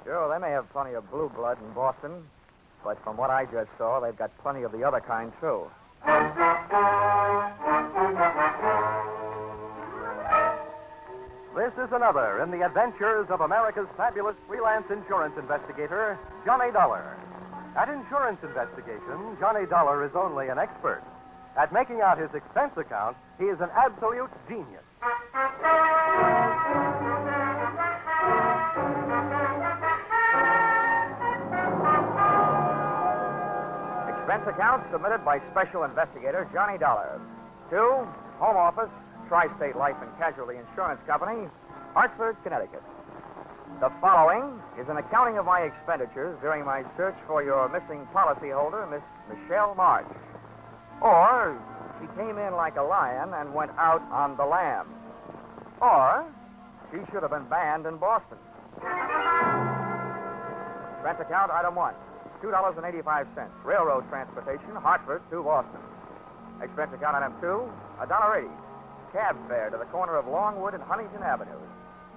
Sure, they may have plenty of blue blood in Boston, but from what I just saw, they've got plenty of the other kind, too. This is another in the adventures of America's fabulous freelance insurance investigator, Johnny Dollar. At insurance investigation, Johnny Dollar is only an expert. At making out his expense account, he is an absolute genius. Expense account submitted by Special Investigator Johnny Dollar. To Home Office, Tri-State Life and Casualty Insurance Company, Hartford, Connecticut. The following is an accounting of my expenditures during my search for your missing policyholder, Miss Michelle Marsh. Or, she came in like a lion and went out on the lamb. Or, she should have been banned in Boston. Expense account, item 1, $2.85, railroad transportation, Hartford to Boston. Expense account, item 2, $1.80, cab fare to the corner of Longwood and Huntington Avenues,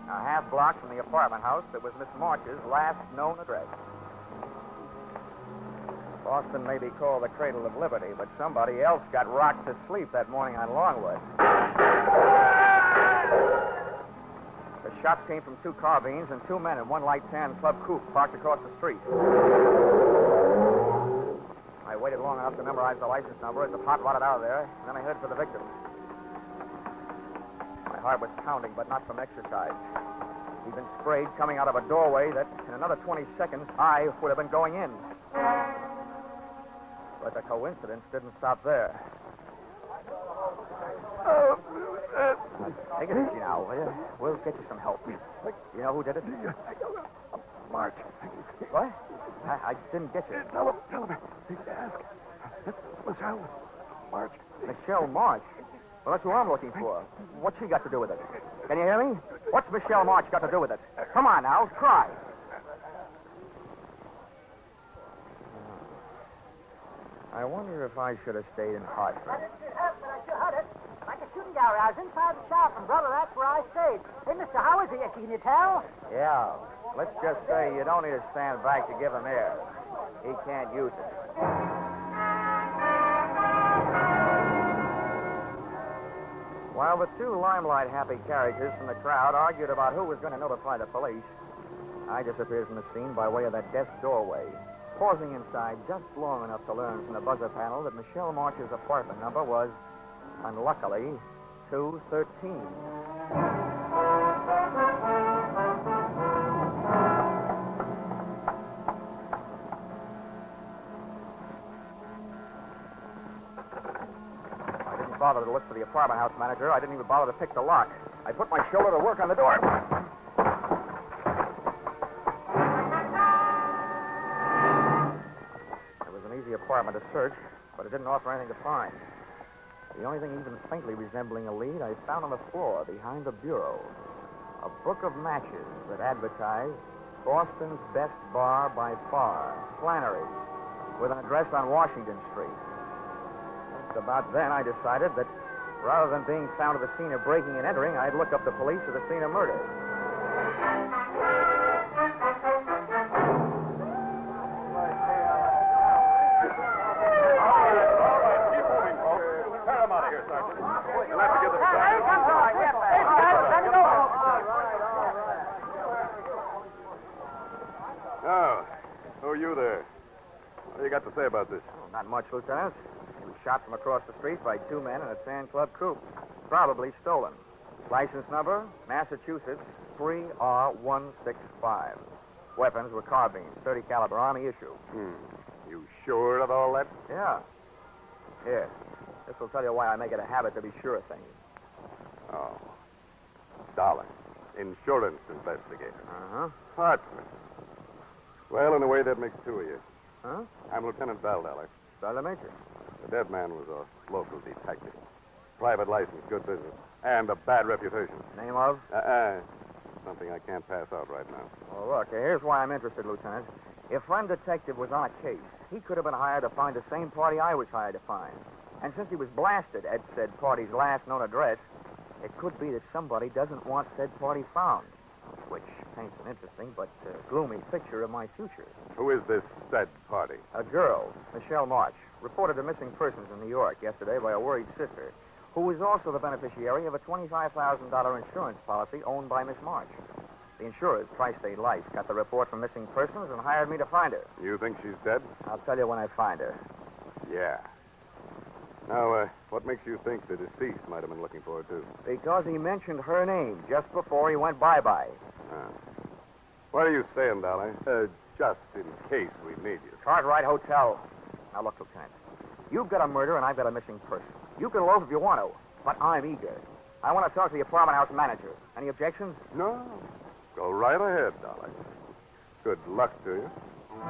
a half block from the apartment house that was Miss Marsh's last known address. Boston may be called the cradle of liberty, but somebody else got rocked to sleep that morning on Longwood. The shots came from 2 carbines and 2 men in one light tan club coupe parked across the street. I waited long enough to memorize the license number as the pot rotted out of there, and then I headed for the victim. My heart was pounding, but not from exercise. He'd been sprayed coming out of a doorway that, in another 20 seconds, I would have been going in. But the coincidence didn't stop there. Take it easy now, will you? We'll get you some help. You know who did it? March. What? I didn't get you. Tell him. Ask. Michelle March. Michelle Marsh? Well, that's who I'm looking for. What's she got to do with it? Can you hear me? What's Michelle March got to do with it? Come on now, try. I wonder if I should have stayed in Hartford. Like a shooting gallery. I was inside the shop, and, brother, that's where I stayed. Hey, mister, how is he? Can you tell? Yeah. Let's just say you don't need to stand back to give him air. He can't use it. While the 2 limelight-happy characters from the crowd argued about who was going to notify the police, I disappeared from the scene by way of that desk doorway, pausing inside just long enough to learn from the buzzer panel that Michelle Marsh's apartment number was, unluckily, 213. I didn't bother to look for the apartment house manager. I didn't even bother to pick the lock. I put my shoulder to work on the door. Apartment to search, but it didn't offer anything to find. The only thing even faintly resembling a lead I found on the floor behind the bureau. A book of matches that advertised Boston's best bar by far, Flannery's, with an address on Washington Street. Just about then I decided that rather than being found at the scene of breaking and entering, I'd look up the police at the scene of murder. Oh, who are you there? What do you got to say about this? Oh, not much, Lieutenant. He was shot from across the street by 2 men in a tan club coupe. Probably stolen. License number, Massachusetts 3R165. Weapons were carbines, .30 caliber Army issue. You sure of all that? Yeah. Here. This will tell you why I make it a habit to be sure of things. Oh. Dollar. Insurance investigator. Uh-huh. Hartford. Well, in a way, that makes 2 of you. Huh? I'm Lieutenant Dollar. Glad to meet you. The dead man was a local detective. Private license, good business, and a bad reputation. Name of? Something I can't pass out right now. Well, look, here's why I'm interested, Lieutenant. If friend detective was on a case, he could have been hired to find the same party I was hired to find. And since he was blasted at said party's last known address, it could be that somebody doesn't want said party found. which paints an interesting but gloomy picture of my future. Who is this said party? A girl, Michelle Marsh, reported to missing persons in New York yesterday by a worried sister, who is also the beneficiary of a $25,000 insurance policy owned by Miss Marsh. The insurers, Tri-State Life, got the report from missing persons and hired me to find her. You think she's dead? I'll tell you when I find her. Yeah. Now, what makes you think the deceased might have been looking for her, too? Because he mentioned her name just before he went bye-bye. What are you saying, Dolly? Just in case we need you. Cartwright Hotel. Now, look, Lieutenant. You've got a murder and I've got a missing person. You can loaf if you want to, but I'm eager. I want to talk to the apartment house manager. Any objections? No. Go right ahead, Dolly. Good luck to you. I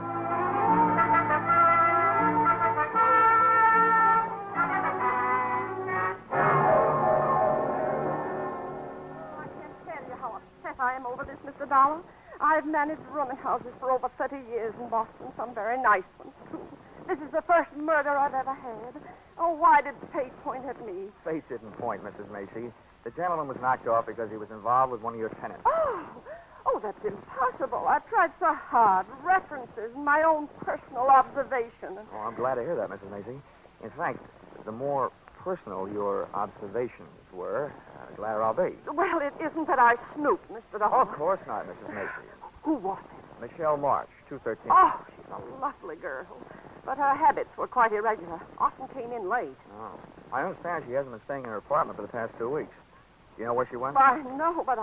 can't tell you how upset I am over this, Mr. Dollar. I've managed rooming houses for over 30 years in Boston, some very nice ones, too. This is the first murder I've ever had. Oh, why did fate point at me? Fate didn't point, Mrs. Macy. The gentleman was knocked off because he was involved with one of your tenants. Oh, that's impossible. I've tried so hard. References, my own personal observation. Oh, I'm glad to hear that, Mrs. Macy. In fact, the more personal your observations were, the gladder I'll be. Well, it isn't that I snooped, Mr. Dollar. Oh, of course not, Mrs. Macy. Who was it? Michelle Marsh, 213. Oh, she's a lovely girl. But her habits were quite irregular. Often came in late. Oh. I understand she hasn't been staying in her apartment for the past 2 weeks. Do you know where she went? Why, no, but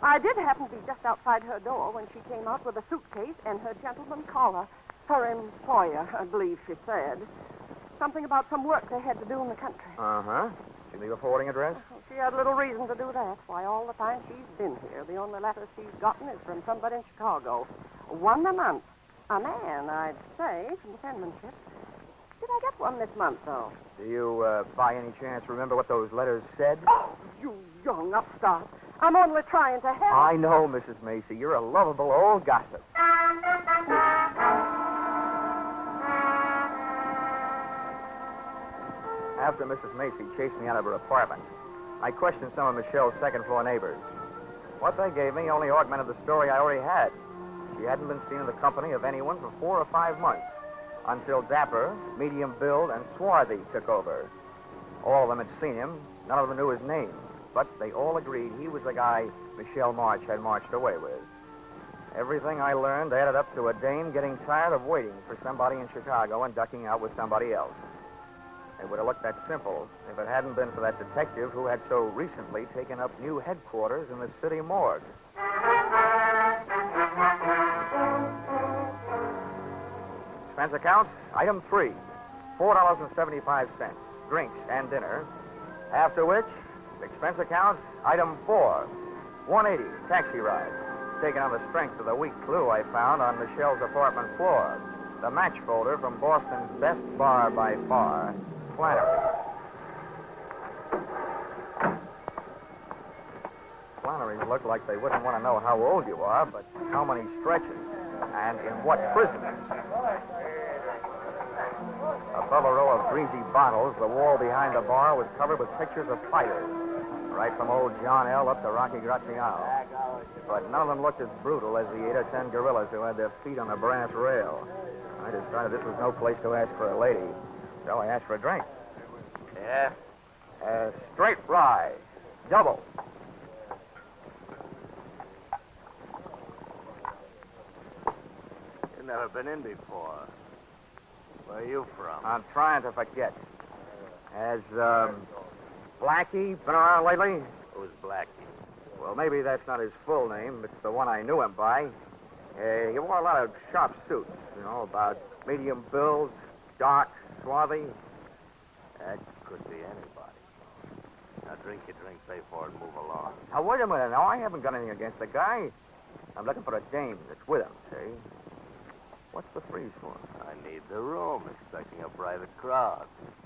I did happen to be just outside her door when she came out with a suitcase and her gentleman caller. Her employer, I believe she said. Something about some work they had to do in the country. Uh-huh. Did she leave a forwarding address? She had little reason to do that. Why, all the time she's been here, the only letter she's gotten is from somebody in Chicago. One a month. A man, I'd say, from the penmanship. Did I get one this month, though? Do you, by any chance, remember what those letters said? Oh, you young upstart. I'm only trying to help. I know, Mrs. Macy. You're a lovable old gossip. After Mrs. Macy chased me out of her apartment, I questioned some of Michelle's second-floor neighbors. What they gave me only augmented the story I already had. She hadn't been seen in the company of anyone for 4 or 5 months, until dapper, medium build, and swarthy took over. All of them had seen him. None of them knew his name, but they all agreed he was the guy Michelle Marsh had marched away with. Everything I learned added up to a dame getting tired of waiting for somebody in Chicago and ducking out with somebody else. It would have looked that simple if it hadn't been for that detective who had so recently taken up new headquarters in the city morgue. Expense accounts, item 3, $4.75, drinks and dinner. After which, expense account, item 4, $180, taxi ride, taken on the strength of the weak clue I found on Michelle's apartment floor, the match folder from Boston's best bar by far, Flannery. Flannery's look like they wouldn't want to know how old you are, but how many stretches and in what prisons. Above a row of greasy bottles, the wall behind the bar was covered with pictures of fighters, right from old John L. up to Rocky Graziano. But none of them looked as brutal as the 8 or 10 gorillas who had their feet on the brass rail. I decided this was no place to ask for a lady, so I asked for a drink. Yeah? Straight rye, double. You've never been in before. Where are you from? I'm trying to forget. Has, Blackie been around lately? Who's Blackie? Well, maybe that's not his full name. It's the one I knew him by. He wore a lot of sharp suits, about medium build, dark, swarthy. That could be anybody. Now drink your drink, pay for it, and move along. Now, wait a minute. Now, I haven't got anything against the guy. I'm looking for a dame that's with him, see? What's the freeze for? I need the room, expecting a private crowd.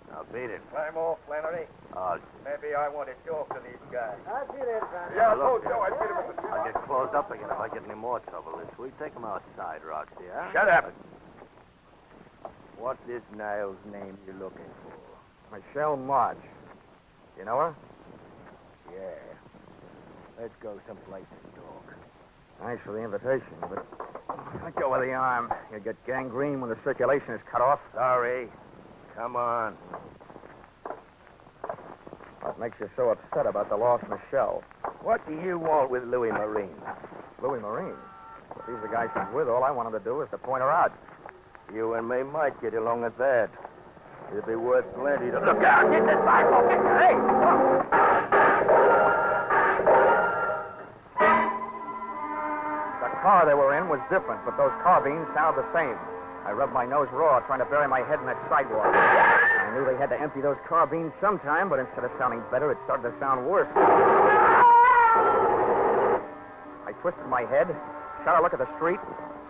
Now beat it. Climb off, Flannery. Oh, Maybe I want to talk to these guys. I'll see that, Flannery. Yeah, look, Joe, I see them at the... I'll get closed up again if I get any more trouble this week. Take him outside, Roxy, huh? Shut up. What's this Niles name you're looking for? Michelle Marsh. You know her? Yeah. Let's go someplace and talk. Thanks for the invitation, but let go of the arm. You get gangrene when the circulation is cut off. Sorry. Come on. What makes you so upset about the lost Michelle? What do you want with Louis Marine? Louis Marine. If he's the guy she's with, all I want him to do is to point her out. You and me might get along at that. It'd be worth plenty to... Look out! Get this sidewalk! Hey! The car they were in was different, but those carbines sounded the same. I rubbed my nose raw trying to bury my head in that sidewalk. I knew they had to empty those carbines sometime, but instead of sounding better, it started to sound worse. I twisted my head, shot a look at the street,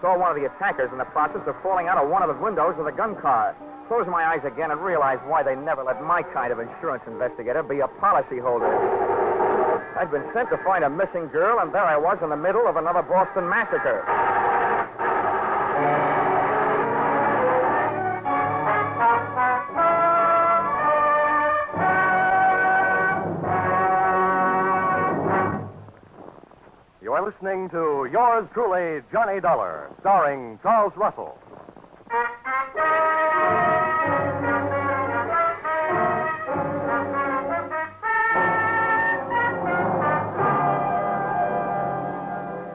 saw one of the attackers in the process of falling out of one of the windows of the gun car. Closed my eyes again and realized why they never let my kind of insurance investigator be a policyholder. I'd been sent to find a missing girl, and there I was in the middle of another Boston massacre. You are listening to Yours Truly, Johnny Dollar, starring Charles Russell.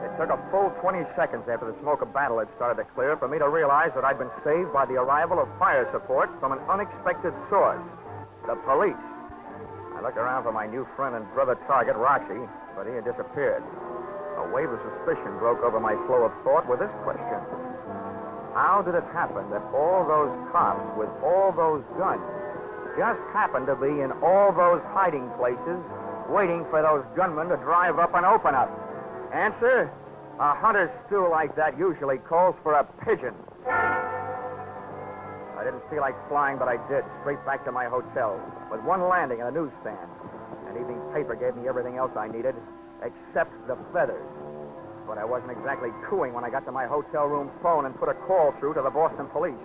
It took a full 20 seconds after the smoke of battle had started to clear for me to realize that I'd been saved by the arrival of fire support from an unexpected source, the police. I looked around for my new friend and brother target, Roxy, but he had disappeared. A wave of suspicion broke over my flow of thought with this question. How did it happen that all those cops with all those guns just happened to be in all those hiding places waiting for those gunmen to drive up and open up? Answer, a hunter's stew like that usually calls for a pigeon. I didn't feel like flying, but I did, straight back to my hotel, with one landing and a newsstand. An evening paper gave me everything else I needed, except the feathers. But I wasn't exactly cooing when I got to my hotel room phone and put a call through to the Boston police.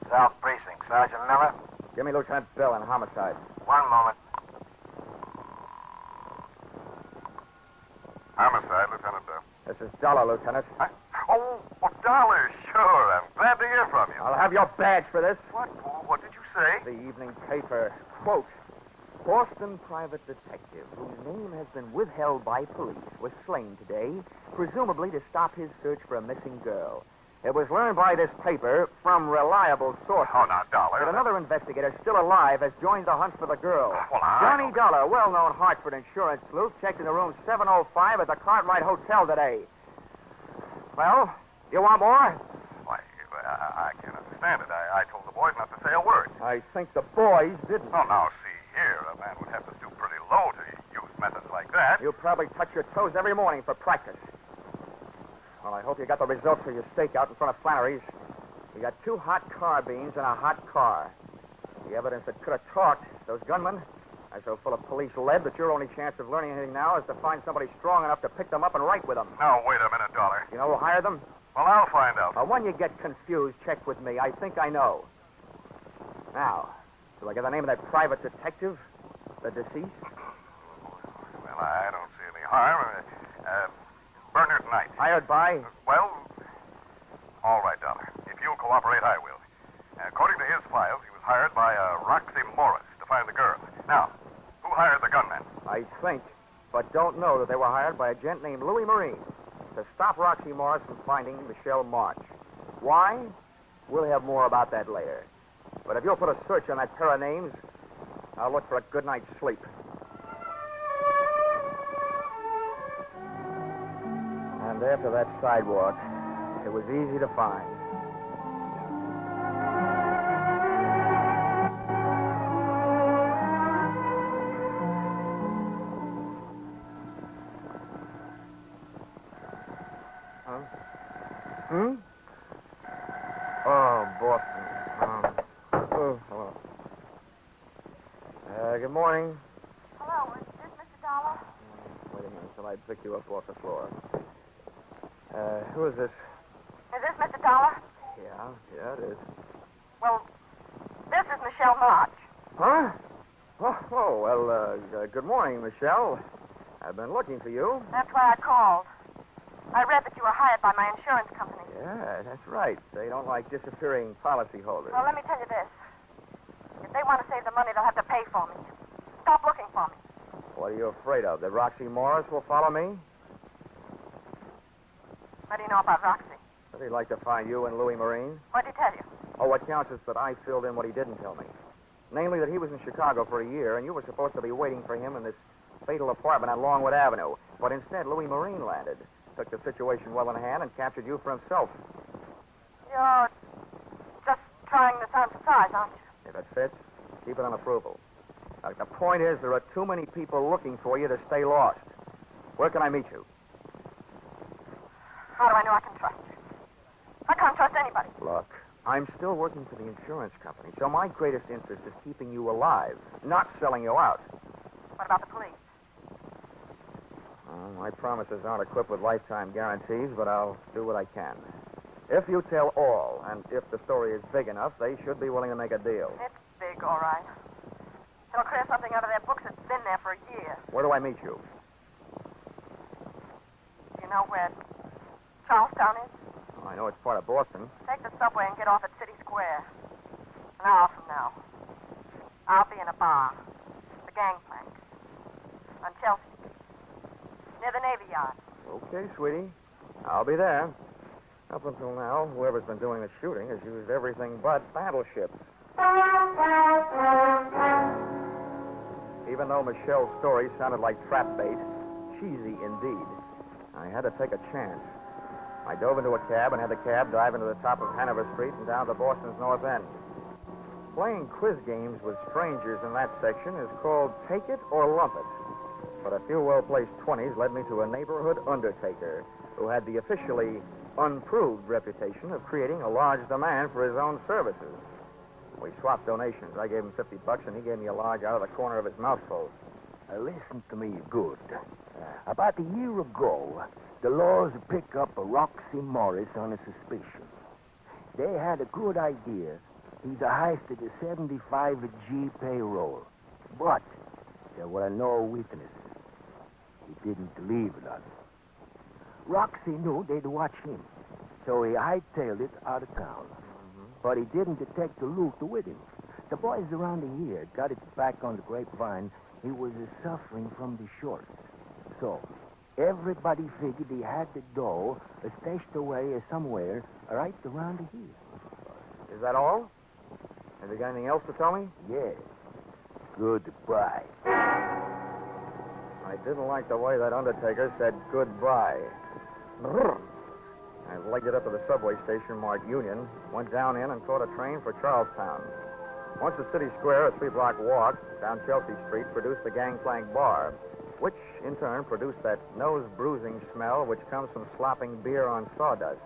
South Precinct, Sergeant Miller. Give me Lieutenant Bell in homicide. One moment. Homicide, Lieutenant Bell. This is Dollar, Lieutenant. Oh, Dollar, sure. I'm glad to hear from you. I'll have your badge for this. What did you say? The evening paper. Quote, Boston private detective, whose name has been withheld by police, was slain today, presumably to stop his search for a missing girl. It was learned by this paper from reliable sources. Oh, now, Dollar. That another investigator still alive has joined the hunt for the girl. Well, Johnny Dollar, well-known Hartford insurance sleuth, checked into room 705 at the Cartwright Hotel today. Well, you want more? Why, I can't understand it. I told the boys not to say a word. I think the boys didn't. Oh, now, see here. A man would have to stoop pretty low to use methods like that. You probably touch your toes every morning for practice. Well, I hope you got the results of your stakeout in front of Flannery's. You got 2 hot carbines and a hot car. The evidence that could have talked, those gunmen, are so full of police lead that your only chance of learning anything now is to find somebody strong enough to pick them up and write with them. Now, wait a minute, Dollar. You know who hired them? Well, I'll find out. Well, when you get confused, check with me. I think I know. Now, do I get the name of that private detective? The deceased? Well, I don't see any harm. Bernard Knight. Hired by? Well, all right, Dollar. If you'll cooperate, I will. According to his files, he was hired by Roxy Morris to find the girl. Now, who hired the gunman? I think, but don't know that they were hired by a gent named Louis Marine to stop Roxy Morris from finding Michelle Marsh. Why? We'll have more about that later. But if you'll put a search on that pair of names, I'll look for a good night's sleep. And after that sidewalk, it was easy to find. Huh? Oh, Boston. Hello. Good morning. Hello, is this Mr. Dollar? Wait a minute till I pick you up off the floor. Who is this? Is this Mr. Dollar? Yeah, it is. Well, this is Michelle March. Huh? Good morning, Michelle. I've been looking for you. That's why I called. I read that you were hired by my insurance company. Yeah, that's right. They don't like disappearing policyholders. Well, let me tell you this. If they want to save the money, they'll have to pay for me. Stop looking for me. What are you afraid of? That Roxy Morris will follow me? What do you know about Roxy? Would he like to find you and Louis Marine? What'd he tell you? Oh, what counts is that I filled in what he didn't tell me. Namely, that he was in Chicago for a year, and you were supposed to be waiting for him in this fatal apartment on Longwood Avenue. But instead, Louis Marine landed, took the situation well in hand, and captured you for himself. You're just trying this on surprise, aren't you? If it fits, keep it on approval. The point is, there are too many people looking for you to stay lost. Where can I meet you? How do I know I can trust you? I can't trust anybody. Look, I'm still working for the insurance company, so my greatest interest is keeping you alive, not selling you out. What about the police? Well, my promises aren't equipped with lifetime guarantees, but I'll do what I can. If you tell all, and if the story is big enough, they should be willing to make a deal. It's big, all right. It'll clear something out of their books that's been there for a year. Where do I meet you? You know where Charlestown is? Oh, I know it's part of Boston. Take the subway and get off at City Square. An hour from now. I'll be in a bar. The Gangplank. On Chelsea Street. Near the Navy Yard. Okay, sweetie. I'll be there. Up until now, whoever's been doing the shooting has used everything but battleships. Even though Michelle's story sounded like trap bait, cheesy indeed, I had to take a chance. I dove into a cab and had the cab drive into the top of Hanover Street and down to Boston's North End. Playing quiz games with strangers in that section is called Take It or Lump It. But a few well-placed 20s led me to a neighborhood undertaker who had the officially unproved reputation of creating a large demand for his own services. We swapped donations. I gave him $50 and he gave me a large out of the corner of his mouthful. Listen to me good. About a year ago, the laws picked up a Roxy Morris on a suspicion. They had a good idea. He'd heisted a 75G payroll. But there were no witnesses. He didn't believe none. Roxy knew they'd watch him, so he hightailed it out of town. But he didn't detect the loot with him. The boys around here got it back on the grapevine. He was suffering from the shorts. So everybody figured he had the dough stashed away somewhere right around here. Is that all? Have you got anything else to tell me? Yeah. Goodbye. I didn't like the way that undertaker said goodbye. Brrr. I legged it up to the subway station marked Union, went down in and caught a train for Charlestown. Once at City Square, a 3-block walk down Chelsea Street produced the Gangplank Bar, which in turn produced that nose-bruising smell which comes from slopping beer on sawdust.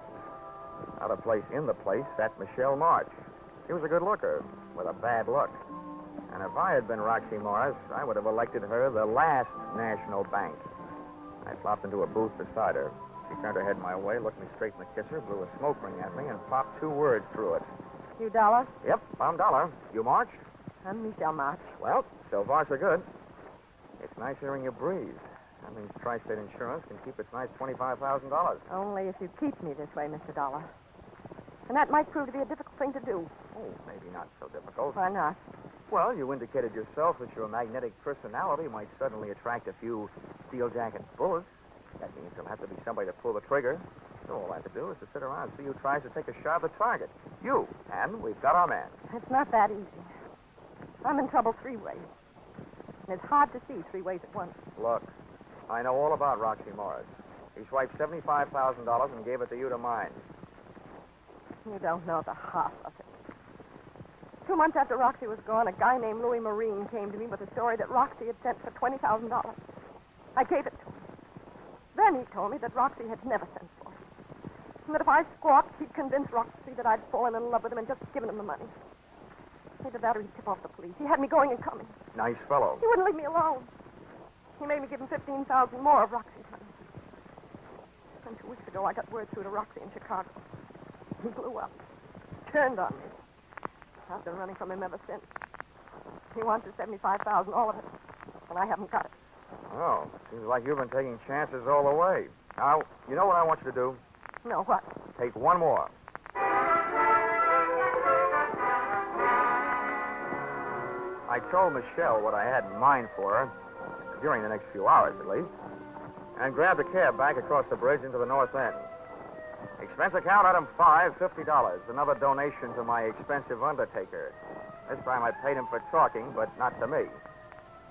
Out of place in the place sat Michelle Marsh. She was a good looker with a bad look. And if I had been Roxy Morris, I would have elected her the last national bank. I flopped into a booth beside her. She turned her head my way, looked me straight in the kisser, blew a smoke ring at me, and popped 2 words through it. You Dollar? Yep, I'm Dollar. You March? I'm Michelle Marsh. Well, so far so good. It's nice hearing you breathe. That means Tri-State Insurance can keep its nice $25,000. Only if you keep me this way, Mr. Dollar. And that might prove to be a difficult thing to do. Oh, maybe not so difficult. Why not? Well, you indicated yourself that your magnetic personality might suddenly attract a few steel-jacket bullets. That means there'll have to be somebody to pull the trigger. So all I have to do is to sit around and see who tries to take a shot at the target. You. And we've got our man. It's not that easy. I'm in trouble 3 ways. And it's hard to see 3 ways at once. Look, I know all about Roxy Morris. He swiped $75,000 and gave it to you to mine. You don't know the half of it. 2 months after Roxy was gone, a guy named Louis Marine came to me with a story that Roxy had sent for $20,000. I gave it to him. Then he told me that Roxy had never sent for it. And that if I squawked, he'd convince Roxy that I'd fallen in love with him and just given him the money. Either that or he'd tip off the police. He had me going and coming. Nice fellow. He wouldn't leave me alone. He made me give him $15,000 more of Roxy's money. And 2 weeks ago, I got word through to Roxy in Chicago. He blew up. Turned on me. I've been running from him ever since. He wants the $75,000, all of it. And I haven't got it. Oh, seems like you've been taking chances all the way. Now, you know what I want you to do? No, what? Take one more. I told Michelle what I had in mind for her, during the next few hours at least, and grabbed a cab back across the bridge into the north end. Expense account item 5, $50. Another donation to my expensive undertaker. This time I paid him for talking, but not to me.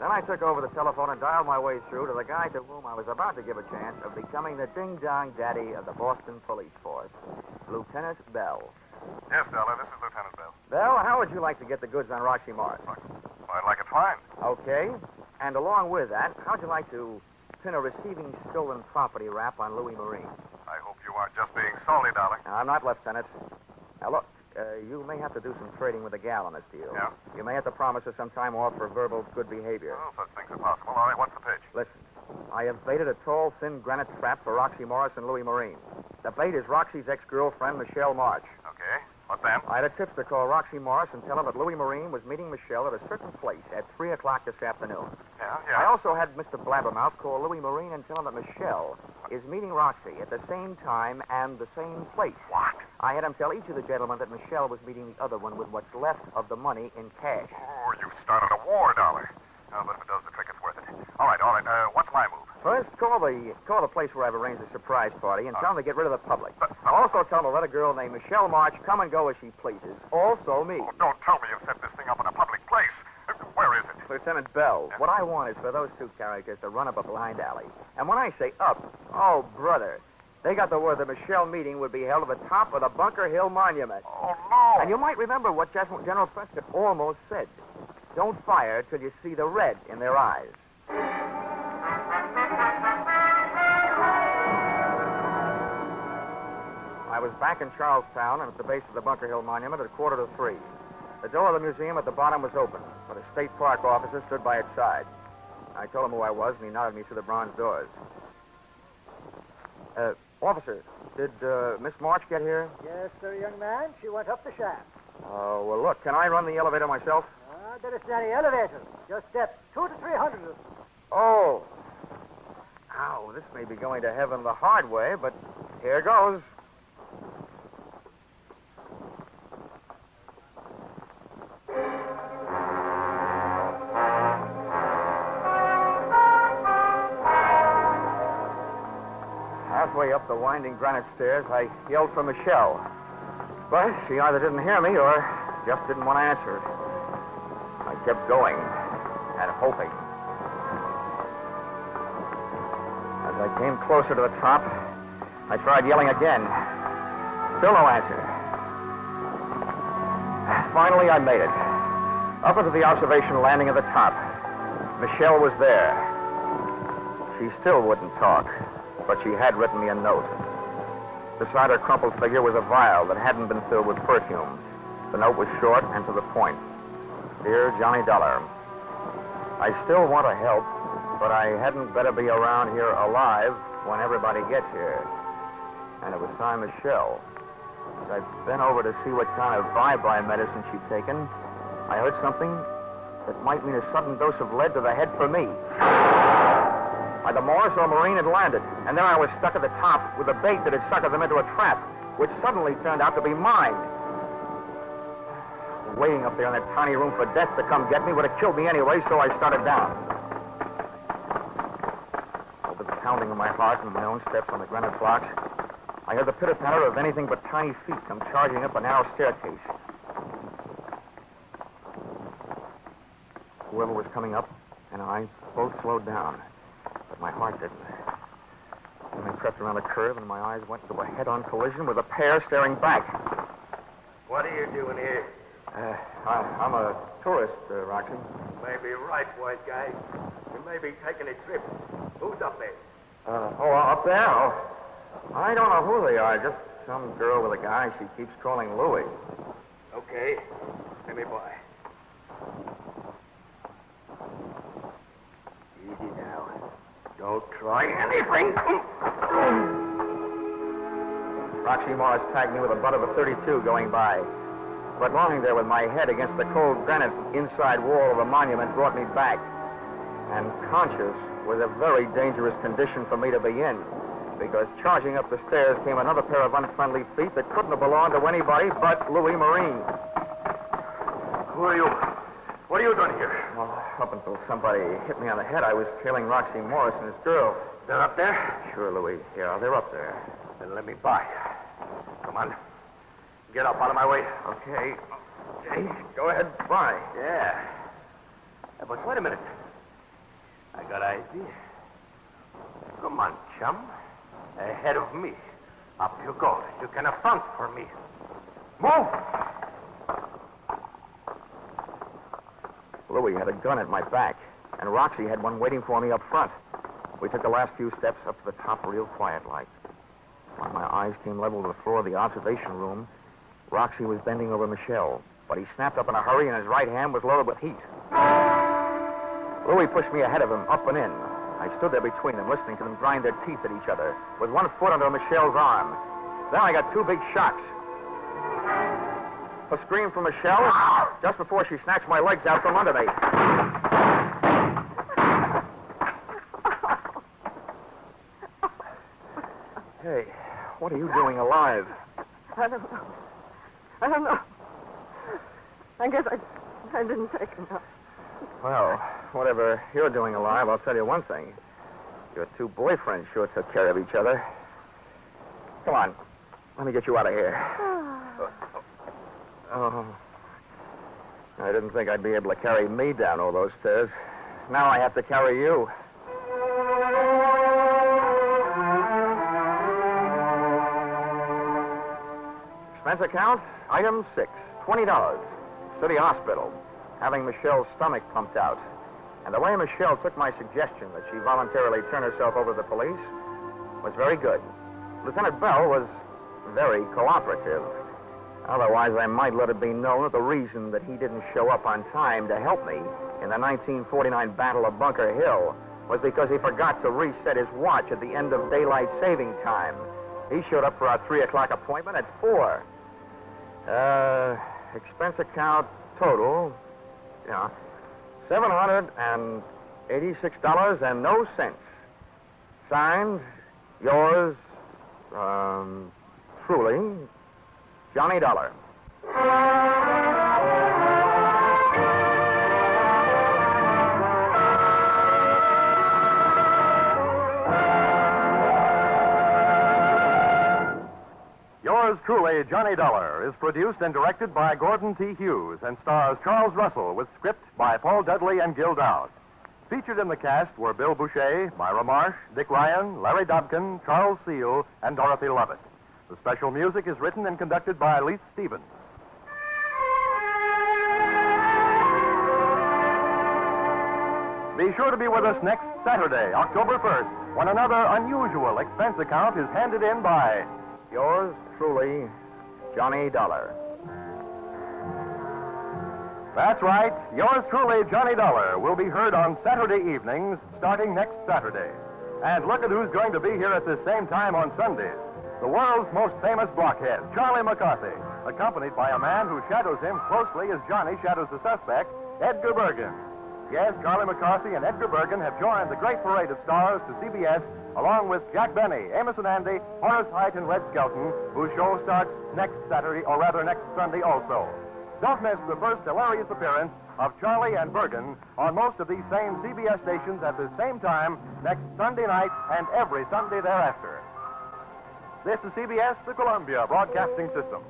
Then I took over the telephone and dialed my way through to the guy to whom I was about to give a chance of becoming the ding-dong daddy of the Boston Police Force, Lieutenant Bell. Yes, Dollar, this is Lieutenant Bell. Bell, how would you like to get the goods on Roxy Marsh? Well, I'd like it fine. Okay. And along with that, how'd you like to pin a receiving stolen property rap on Louis Marine? I hope you aren't just being salty, Dollar. I'm not, Lieutenant. Now, look, you may have to do some trading with the gal on this deal. Yeah? You may have to promise her some time off for verbal good behavior. Oh, such things are possible. All right, what's the pitch? Listen, I have baited a tall, thin granite trap for Roxy Morris and Louis Marine. The bait is Roxy's ex-girlfriend, Michelle Marsh. Okay, what then? I had a tipster call Roxy Morris and tell her that Louis Marine was meeting Michelle at a certain place at 3 o'clock this afternoon. Yeah? I also had Mr. Blabbermouth call Louis Marine and tell him that Michelle is meeting Roxy at the same time and the same place. What? I had him tell each of the gentlemen that Michelle was meeting the other one with what's left of the money in cash. Oh, you've started a war, Dollar. Oh, but if it does the trick, it's worth it. All right. What's my move? First, call the place where I've arranged a surprise party and tell them to get rid of the public. But- Also tell them to let a girl named Michelle March come and go as she pleases. Also me. Oh, don't tell me you've set this thing up in a public place. Where is it? Lieutenant Bell, what I want is for those two characters to run up a blind alley. And when I say up, oh, brother, they got the word the Michelle meeting would be held at the top of the Bunker Hill Monument. Oh, no. And you might remember what General Prescott almost said. Don't fire till you see the red in their eyes. I was back in Charlestown and at the base of the Bunker Hill Monument at 2:45. The door of the museum at the bottom was open, but a state park officer stood by its side. I told him who I was, and he nodded me through the bronze doors. Officer, did Miss March get here? Yes, sir, young man. She went up the shaft. Oh, well, look, can I run the elevator myself? There isn't any elevator. Just steps 200 to 300. Oh. Ow, this may be going to heaven the hard way, but here goes. Halfway up the winding granite stairs, I yelled for Michelle. But she either didn't hear me or just didn't want to answer. I kept going and hoping. As I came closer to the top, I tried yelling again. Still no answer. Finally, I made it. Up into the observation landing at the top. Michelle was there. She still wouldn't talk, but she had written me a note. Beside her crumpled figure was a vial that hadn't been filled with perfume. The note was short and to the point. Dear Johnny Dollar, I still want to help, but I hadn't better be around here alive when everybody gets here. And it was signed Michelle. As I'd been over to see what kind of bye-bye medicine she'd taken, I heard something that might mean a sudden dose of lead to the head for me. Either Morris or Marine had landed, and then I was stuck at the top with a bait that had suckered them into a trap, which suddenly turned out to be mine. Waiting up there in that tiny room for death to come get me would have killed me anyway, so I started down. Over the pounding of my heart and my own steps on the granite blocks, I heard the pitter-patter of anything but tiny feet come charging up a narrow staircase. Whoever was coming up and I both slowed down, but my heart didn't. Then I crept around a curve and my eyes went into a head-on collision with a pair staring back. What are you doing here? I'm a tourist, Roxy. May be right, white guy. You may be taking a trip. Who's up there? Up there? Oh, I don't know who they are. Just some girl with a guy she keeps calling Louis. Okay. Let me by. Easy now. Don't try anything. Roxy Morris tagged me with a butt of a .32 going by. but lying there with my head against the cold granite inside wall of the monument brought me back. And conscious was a very dangerous condition for me to be in, because charging up the stairs came another pair of unfriendly feet that couldn't have belonged to anybody but Louis Marine. Who are you? What are you doing here? Well, up until somebody hit me on the head, I was tailing Roxy Morris and his girl. They're up there? Sure, Louis. Yeah, they're up there. Then let me by. Come on. Get up out of my way. Okay. Okay. Go ahead. Bye. Yeah. But wait a minute. I got an idea. Come on, chum. Ahead of me. Up you go. You can affront for me. Move! Louis had a gun at my back, and Roxy had one waiting for me up front. We took the last few steps up to the top real quiet like. When my eyes came level to the floor of the observation room, Roxy was bending over Michelle, but he snapped up in a hurry and his right hand was loaded with heat. Louis pushed me ahead of him, up and in. I stood there between them, listening to them grind their teeth at each other, with one foot under Michelle's arm. Then I got two big shocks. A scream from Michelle just before she snatched my legs out from under me. Hey, what are you doing alive? I don't know. I guess I didn't take enough. Well, whatever you're doing alive, I'll tell you one thing. Your two boyfriends sure took care of each other. Come on. Let me get you out of here. Oh. I didn't think I'd be able to carry me down all those stairs. Now I have to carry you. Expense account, item 6, $20. City hospital, having Michelle's stomach pumped out. And the way Michelle took my suggestion that she voluntarily turn herself over to the police was very good. Lieutenant Bell was very cooperative. Otherwise, I might let it be known that the reason that he didn't show up on time to help me in the 1949 Battle of Bunker Hill was because he forgot to reset his watch at the end of daylight saving time. He showed up for our 3 o'clock appointment at 4. Expense account total, $786 and no cents. Signed, yours, truly, Johnny Dollar. Yours truly, Johnny Dollar, is produced and directed by Gordon T. Hughes and stars Charles Russell with script by Paul Dudley and Gil Dowd. Featured in the cast were Bill Boucher, Myra Marsh, Dick Ryan, Larry Dobkin, Charles Seal, and Dorothy Lovett. The special music is written and conducted by Leith Stevens. Be sure to be with us next Saturday, October 1st, when another unusual expense account is handed in by Yours truly, Johnny Dollar. That's right. Yours truly, Johnny Dollar, will be heard on Saturday evenings starting next Saturday. And look at who's going to be here at the same time on Sundays. The world's most famous blockhead, Charlie McCarthy, accompanied by a man who shadows him closely as Johnny shadows the suspect, Edgar Bergen. Yes, Charlie McCarthy and Edgar Bergen have joined the great parade of stars to CBS, along with Jack Benny, Amos and Andy, Horace Heidt, and Red Skelton, whose show starts next Saturday, or rather next Sunday also. Don't miss the first hilarious appearance of Charlie and Bergen on most of these same CBS stations at the same time next Sunday night and every Sunday thereafter. This is CBS, the Columbia Broadcasting System.